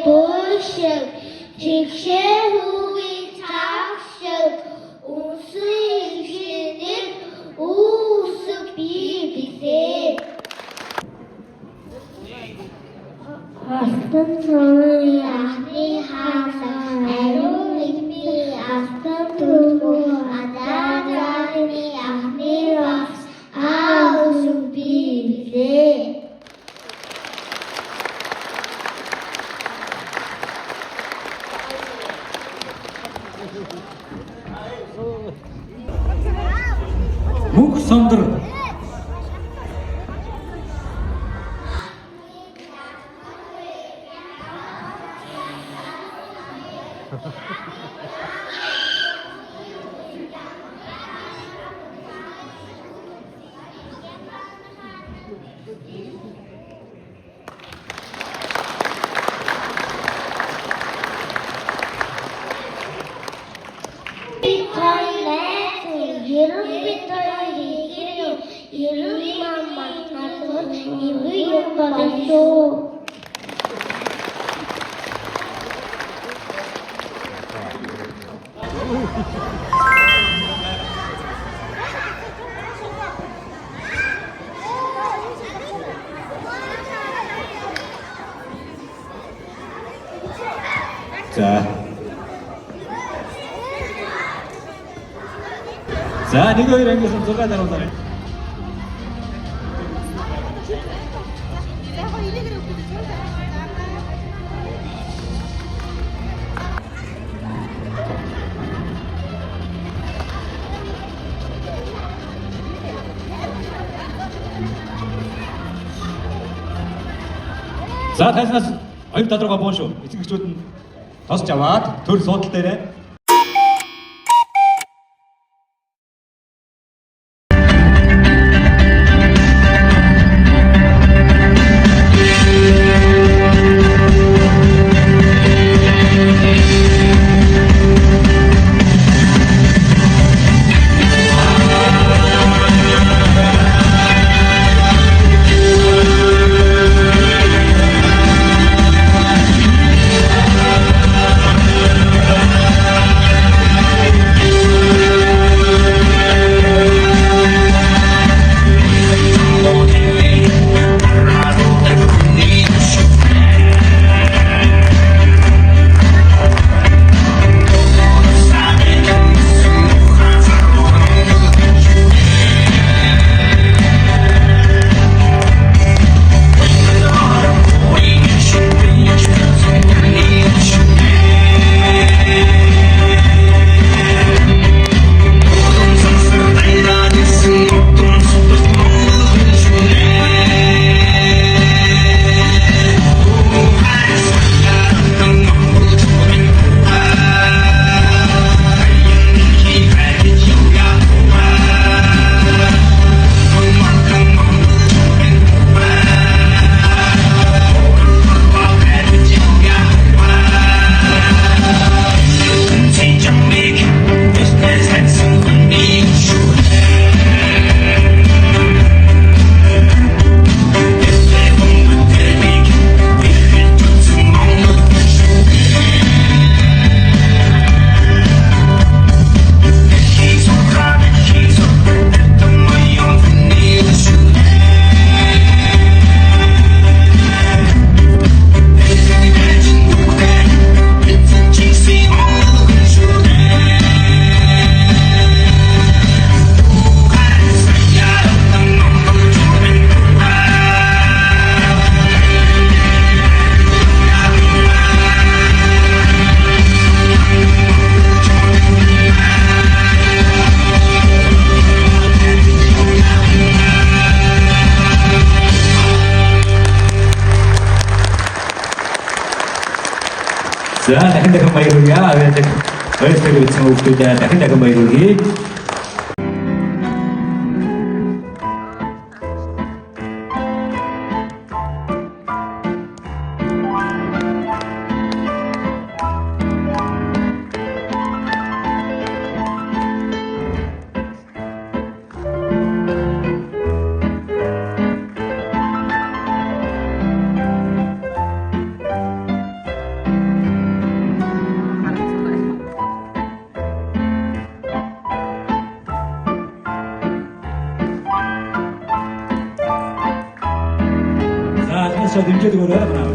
보셔 직세 후기 작셔 우수이시는 우수 비비세 Aslan ahli hasan Erun ismi aslan tubuh Ada jahili ahli was Auzu bize Muk sandır. 자, 이거 이런 것은 누가 나온다. За тайзнаас оюу талруугаа буун шүү. Эцэгчүүд нь тосч аваад төр суудал дээрээ 자, дахин дахин баяр хүргэе. Баярлалаа гэсэн үгтэй дахин дахин баяр хүргэе. дэмжиж өгөөрэй манай.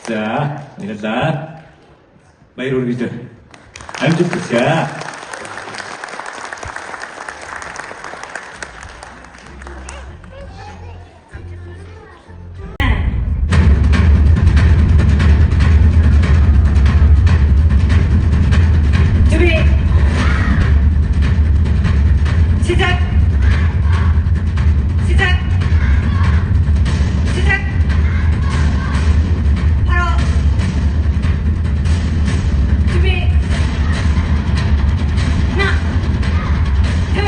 자, 일어나. 많이 오르기죠. 앉으시자. 준비. 시작. 시작. 시작. 바로. 준비. 하나, 둘,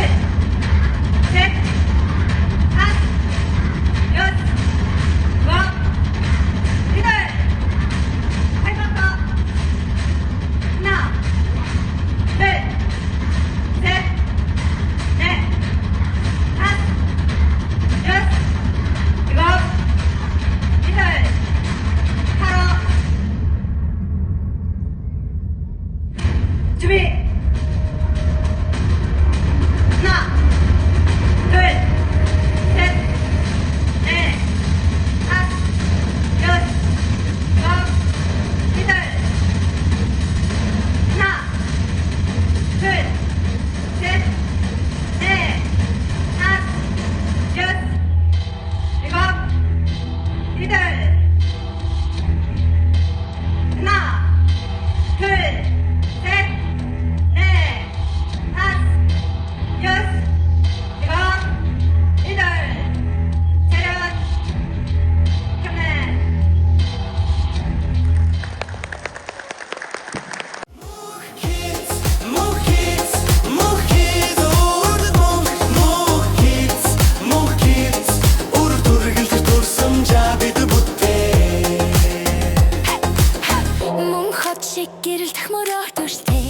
셋, 다섯, 여섯, 일곱, 여덟. 팔 뻗고. 하나, 둘, 셋, 넷, 다섯, 여섯, 일곱, 여덟, 바로. 준비. 하나, 둘, 셋, 넷, 다섯, 여섯, 일곱, 여덟. 하나, 둘, 셋, 넷, 다섯, 여섯, 일곱, 여덟. 하나, 둘, 셋, 넷, 다섯, 여섯, 일곱, 여덟. 차렷. 경례. Мөн хот шиг гэрэл тахмөрөө төртэй